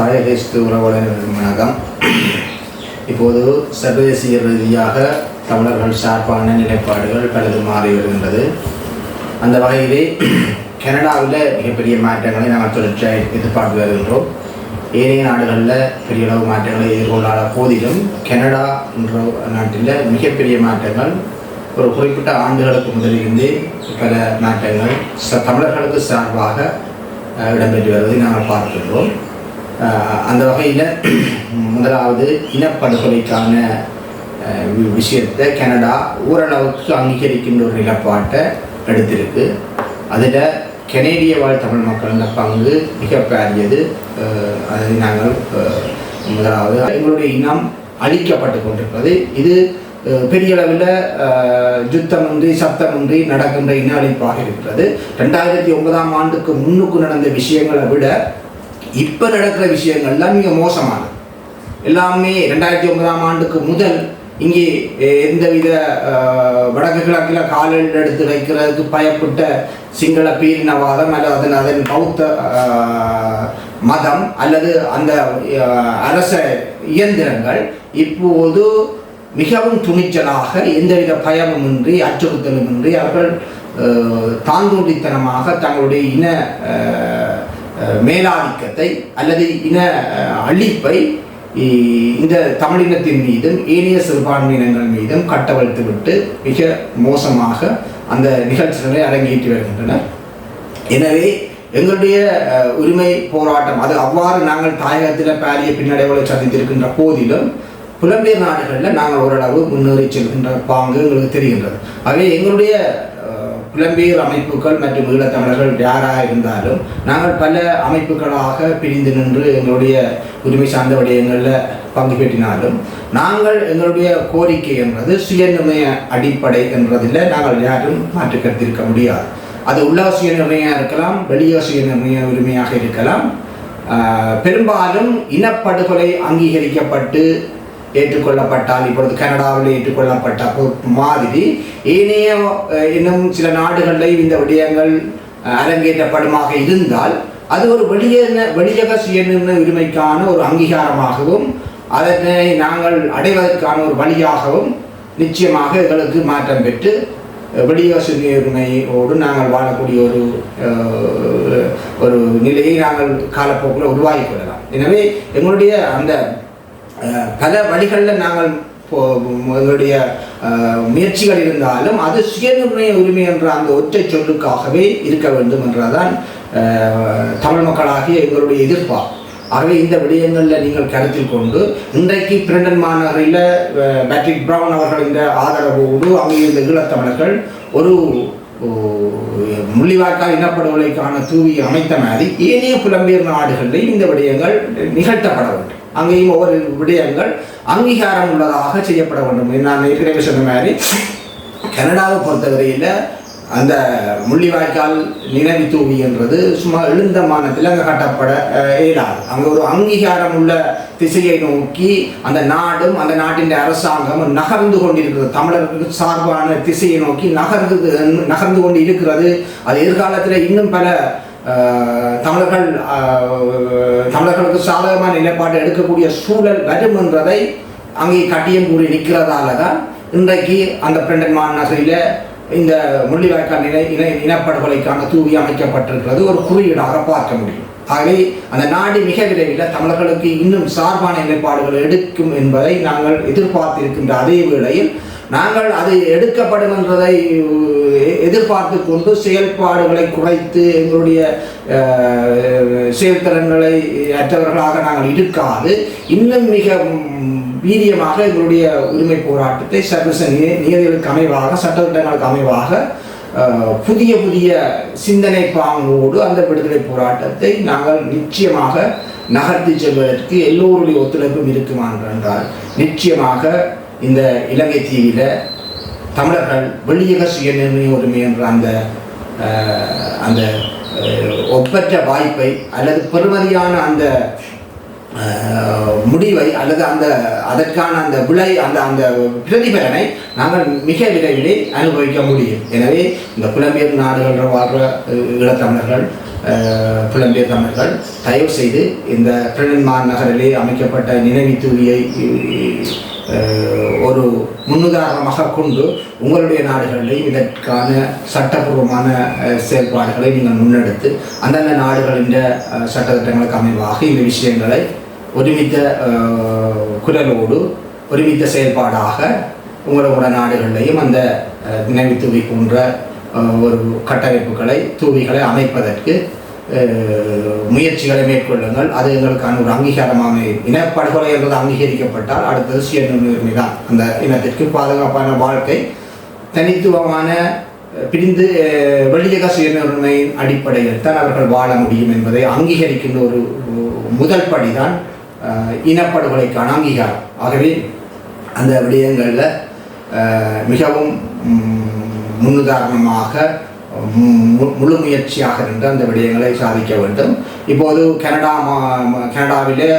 தாயகேஸ்து உறவுடன் வணக்கம். இப்போது சர்வதேசிய ரீதியாக தமிழர்கள் சார்பான நிலைப்பாடுகள் பலது மாறி வருகின்றது. அந்த வகையிலே கனடாவில் மிகப்பெரிய மாற்றங்களை நாங்கள் தொடர்ச்சியாக எதிர்பார்த்து வருகின்றோம். ஏனைய நாடுகளில் பெரிய அளவு மாற்றங்களை எதிர்கொள்ளாத போதிலும் கனடா என்ற நாட்டில் மிகப்பெரிய மாற்றங்கள் ஒரு குறிப்பிட்ட ஆண்டுகளுக்கு முதலிருந்தே பல மாற்றங்கள் தமிழர்களுக்கு சார்பாக இடம்பெற்று வருவதை நாங்கள் பார்க்கின்றோம். அந்த வகையில் முதலாவது இனப்படுகொலைக்கான விஷயத்தை கனடா ஓரளவுக்கு அங்கீகரிக்கின்ற ஒரு நிலப்பாட்டை எடுத்திருக்கு. அதில் கனேடிய வாழ் தமிழ் மக்களின் பங்கு மிக பெரியது. அதை நாங்கள் முதலாவது எங்களுடைய இனம் அழிக்கப்பட்டு கொண்டிருக்கிறது. இது பெரிய அளவில் யுத்தமின்றி சத்தமின்றி நடக்கின்ற இன அழிப்பாக இருக்கிறது. 2009ஆம் ஆண்டுக்கு முன்னுக்கு நடந்த விஷயங்களை விட இப்போ நடக்கிற விஷயங்கள்லாம் மிக மோசமானது. எல்லாமே 2009ஆம் ஆண்டுக்கு முதல் இங்கே எந்தவித வடக்கு கிழக்கில் காலில் எடுத்து வைக்கிறதுக்கு பயப்பட்ட சிங்கள பீரினவாதம் அல்லது அதன் பௌத்த மதம் அல்லது அந்த அரச இயந்திரங்கள் இப்போது மிகவும் துணிச்சலாக எந்தவித பயமுமின்றி அச்சுறுத்தலுமின்றி அவர்கள் தாந்தோண்டித்தனமாக தங்களுடைய இன மேலாதிக்கத்தை அல்லது இன அழிப்பை இந்த தமிழினத்தின் மீதும் ஏனைய சிறுபான்மையினங்கள் மீதும் கட்டவிழ்த்து விட்டு மிக மோசமாக அந்த நிகழ்ச்சிகளை அரங்கேற்றி வருகின்றனர். எனவே எங்களுடைய உரிமை போராட்டம் அது அவ்வாறு நாங்கள் தாயகத்தில் பாரிய பின்னடைவுகளை சந்தித்திருக்கின்ற போதிலும் புலம்பெயர் நாடுகளில் நாங்கள் ஓரளவு முன்னேறி செல்கின்ற பாங்கு எங்களுக்கு தெரிகின்றது. ஆகவே எங்களுடைய புலம்பெயர் அமைப்புகள் மற்றும் ஈழத்தமிழர்கள் யாராக இருந்தாலும் நாங்கள் பல அமைப்புகளாக பிரிந்து நின்று எங்களுடைய உரிமை சார்ந்த விடயங்களில் பங்கு பெற்றினாலும் நாங்கள் எங்களுடைய கோரிக்கை என்பது சுயநிர்ணய அடிப்படை என்றதில் நாங்கள் யாரும் மாற்றுக்கருத்திருக்க முடியாது. அது உள்ள சுயநிர்ணயம் இருக்கலாம், வெளியே சுயநிர்ணய உரிமையாக இருக்கலாம். பெரும்பாலும் இனப்படுகொலை அங்கீகரிக்கப்பட்டு ஏற்றுக்கொள்ளப்பட்டால் இப்பொழுது கனடாவில் ஏற்றுக்கொள்ளப்பட்ட மாதிரி ஏனைய இன்னும் சில நாடுகளில் இந்த விடயங்கள் அரங்கேற்றப்படுமாக இருந்தால் அது ஒரு வெளியக சுயநிர்ணய உரிமைக்கான ஒரு அங்கீகாரமாகவும் அதனை நாங்கள் அடைவதற்கான ஒரு வழியாகவும் நிச்சயமாக எங்களுக்கு மாற்றம் பெற்று வெளியக சுய உரிமையோடு நாங்கள் வாழக்கூடிய ஒரு நிலையை நாங்கள் காலப்போக்கில் உருவாக்கி கொள்ளலாம். எனவே எங்களுடைய அந்த பல வழிகளில் நாங்கள் எங்களுடைய முயற்சிகள் இருந்தாலும் அது சுயநிர்ணய உரிமை என்ற அந்த ஒற்றை சொல்லுக்காகவே இருக்க வேண்டும் என்றதான் தமிழ் மக்களாகிய எங்களுடைய எதிர்பார்ப்பு. ஆகவே இந்த விடயங்களில் நீங்கள் கருத்தில் கொண்டு இன்றைக்கு பிரண்டன் மாநகரில் பேட்ரிக் பிரவுன் அவர்களின் ஆதரவோடு அங்கே இருந்த ஈழத்தமிழர்கள் ஒரு முள்ளிவாய்க்கால் இனப்படுகொலைக்கான தூவி அமைத்த மாதிரி ஏனைய புலம்பெயர் நாடுகளில் இந்த விடயங்கள் நிகழ்த்தப்பட வேண்டும். அங்கேயும் ஒவ்வொரு விடயங்கள் அங்கீகாரம் உள்ளதாக செய்யப்பட வேண்டும். நான் ஏற்கனவே சொன்ன மாதிரி கனடாவை பொறுத்தவரையில் அந்த முள்ளிவாய்க்கால் நினைவு தூவி என்றது சும்மா எழுந்த மானத்தில் அங்கே கட்டப்பட இயலாது. அங்கே ஒரு அங்கீகாரம் உள்ள திசையை நோக்கி அந்த நாடும் அந்த நாட்டின் அரசாங்கமும் நகர்ந்து கொண்டிருக்கிறது. தமிழர்களுக்கு சார்பான திசையை நோக்கி நகர்ந்து கொண்டு இருக்கிறது. அது எதிர்காலத்தில் இன்னும் பல தமிழர்களுக்கு சாதகமான நிலைப்பாட்டை எடுக்கக்கூடிய சூழல் வரும் என்றதை அங்கே கட்டியம் கூறி நிற்கிறதால தான் இன்றைக்கு அந்த பிரண்டன் மாநகரில் இந்த முள்ளிவாய்க்கால் இனப்படுகொலைக்கான தூவி அமைக்கப்பட்டிருக்கிறது ஒரு குறியீடாக பார்க்க முடியும். ஆகவே அந்த நாடு மிக விரைவில் தமிழர்களுக்கு இன்னும் சார்பான நிலைப்பாடுகள் எடுக்கும் என்பதை நாங்கள் எதிர்பார்த்திருக்கின்ற அதே வேளையில் நாங்கள் அது எடுக்கப்படும் என்றதை எதிர்பார்த்து கொண்டு செயல்பாடுகளை குறைத்து எங்களுடைய செயல்திறன்களை அற்றவர்களாக நாங்கள் இருக்காது இன்னும் மிக வீரியமாக எங்களுடைய உரிமை போராட்டத்தை சர்வதேச நியதிகளுக்கு அமைவாக சட்டத்திட்டங்களுக்கு அமைவாக புதிய புதிய சிந்தனை பாங்கோடு அந்த விடுதலை போராட்டத்தை நாங்கள் நிச்சயமாக நகர்த்தி செல்வதற்கு எல்லோருடைய ஒத்துழைப்பும் இருக்குமா என்றால் நிச்சயமாக இந்த இலங்கை தீவில் தமிழர்கள் வெளியக சுயநிர்ணய உரிமை என்ற அந்த ஒப்பற்ற வாய்ப்பை அல்லது பெருமதியான அந்த முடிவை அல்லது அதற்கான அந்த விளை அந்த பிரதிபலனை நாங்கள் மிக விரைவிலே அனுபவிக்க முடியும். எனவே இந்த புலம்பெயர் நாடுகள் வாழ்கிற ஈழத்தமிழர்கள் புலம்பெயர் தமிழர்கள் தயவு செய்து இந்த பிரெனன் மாநகரிலே அமைக்கப்பட்ட நினைவு தூவியை ஒரு முன்னுதாரணமாக கொண்டு உங்களுடைய நாடுகளிலேயும் இதற்கான சட்டப்பூர்வமான செயல்பாடுகளை நீங்கள் முன்னெடுத்து அந்தந்த நாடுகளின் சட்டத்திட்டங்களுக்கு அமைவாக இந்த விஷயங்களை ஒருமித்த குரலோடு ஒருமித்த செயல்பாடாக உங்களோட நாடுகளிலேயும் அந்த நினைவு தூவி போன்ற ஒரு கட்டமைப்புகளை தூவிகளை அமைப்பதற்கு முயற்சிகளை மேற்கொள்ளுங்கள். அது எங்களுக்கான ஒரு அங்கீகாரமாக இனப்படுகொலை என்பது அங்கீகரிக்கப்பட்டால் அடுத்தது சுயநிர்ணய தான். அந்த இனத்திற்கு பாதுகாப்பான வாழ்க்கை தனித்துவமான பிரிந்து வெளியக சுயநிர்ணயின் அடிப்படையில் தான் அவர்கள் வாழ முடியும் என்பதை அங்கீகரிக்கின்ற ஒரு முதல் படிதான் இனப்படுகொலைக்கான அங்கீகாரம். ஆகவே அந்த விடயங்களில் மிகவும் முன்னுதாரணமாக முழு முயற்சியாக இருந்து அந்த விடயங்களை சாதிக்க வேண்டும். இப்போது கனடாவிலே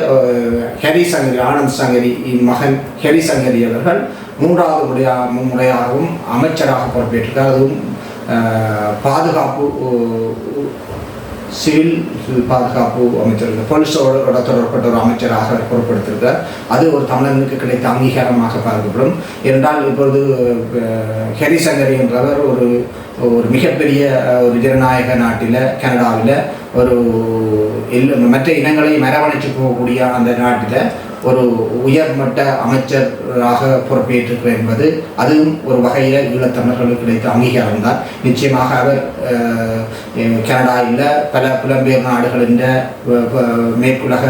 ஹெரி சங்கரி, ஆனந்த் சங்கரியின் மகன் ஹெரி சங்கரி அவர்கள் 3வது முறையாகவும் அமைச்சராக பொறுப்பேற்றிருக்கார். அதுவும் பாதுகாப்பு சிவில் பாதுகாப்பு அமைச்சர் போலீஸோட தொடர்பட்ட ஒரு அமைச்சராக பொறுப்படுத்திருக்கிறார். அது ஒரு தமிழனுக்கு கிடைத்த அங்கீகாரமாக பார்க்கப்படும். என்றால் இப்பொழுது ஹெரி சங்கரி என்றவர் ஒரு மிகப்பெரிய ஒரு ஜனநாயக நாட்டில் கனடாவில் ஒரு மற்ற இனங்களை மரவணைச்சு போகக்கூடிய அந்த நாட்டில் ஒரு உயர்மட்ட அமைச்சராக பொறுப்பேற்றிருக்கிறார் என்பது அதுவும் ஒரு வகையில் ஈழத்தமிழர்களுக்கு கிடைத்த அங்கீகாரம் தான். நிச்சயமாக அவர் கனடாவில் பல புலம்பெயர் நாடுகளின் மேற்குலக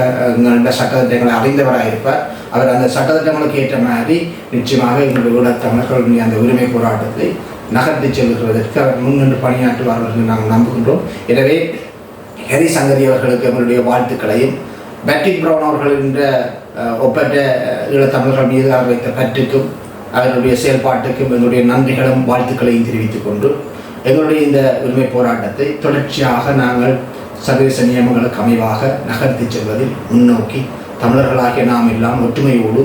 சட்டத்திட்டங்களை அறிந்தவராக இருப்பார். அவர் அந்த சட்டத்திட்டங்களுக்கு ஏற்ற மாதிரி நிச்சயமாக எங்களுடைய ஈழத்தமிழர்களுடைய அந்த உரிமை போராட்டத்தை நகர்த்தி செல்வதற்கு அவர் முன்னின்று பணியாற்றுவார்கள் என்று நாங்கள் நம்புகின்றோம். எனவே ஹெரி சங்கரி அவர்களுக்கு எங்களுடைய வாழ்த்துக்களையும் பேட்ரிக் பிரவுன் அவர்களின் ஒப்பற்ற ஈழத்தமிழர்கள் மீது அவர் வைத்த பற்றுக்கும் அவர்களுடைய செயல்பாட்டுக்கும் எங்களுடைய நன்றிகளும் வாழ்த்துக்களையும் தெரிவித்துக் கொண்டு எங்களுடைய இந்த உரிமை போராட்டத்தை தொடர்ச்சியாக நாங்கள் சர்வதேச நியமங்களுக்கு அமைவாக நகர்த்தி செல்வதில் முன்னோக்கி தமிழர்களாகிய நாம் எல்லாம் ஒற்றுமையோடு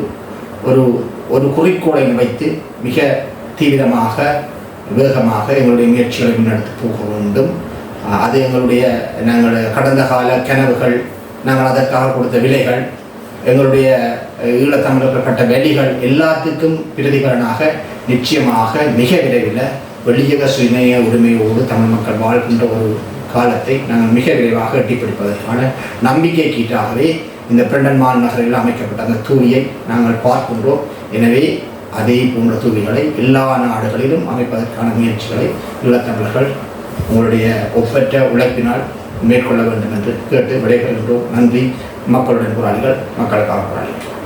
ஒரு குறிக்கோளை வைத்து மிக தீவிரமாக வேகமாக எங்களுடைய முயற்சிகளை முன்னெடுத்து போக வேண்டும். அது நாங்கள் கடந்த கால கனவுகள், நாங்கள் அதற்காக கொடுத்த விலைகள், எங்களுடைய ஈழத்தமிழர்கள் பட்ட வெளிகள் எல்லாத்துக்கும் பிரதிபலனாக நிச்சயமாக மிக விரைவில் வெளியக சுயநய உரிமையோடு தமிழ் மக்கள் வாழ்கின்ற ஒரு காலத்தை நாங்கள் மிக விரைவாக எட்டிப்பிடிப்பதற்கான நம்பிக்கை கீட்டாகவே இந்த பிரெண்டன் மாநகரில் அமைக்கப்பட்ட அந்த தூவியை நாங்கள் பார்க்கின்றோம். எனவே அதே போன்ற தூவிகளை எல்லா நாடுகளிலும் அமைப்பதற்கான முயற்சிகளை ஈழத்தமிழர்கள் உங்களுடைய ஒப்பற்ற உழைப்பினால் மேற்கொள்ள வேண்டும் என்று கேட்டு விடைபெறுகின்றோம். நன்றி. மக்களுடன் போராளிகள், மக்களுக்காக போராளிகள்.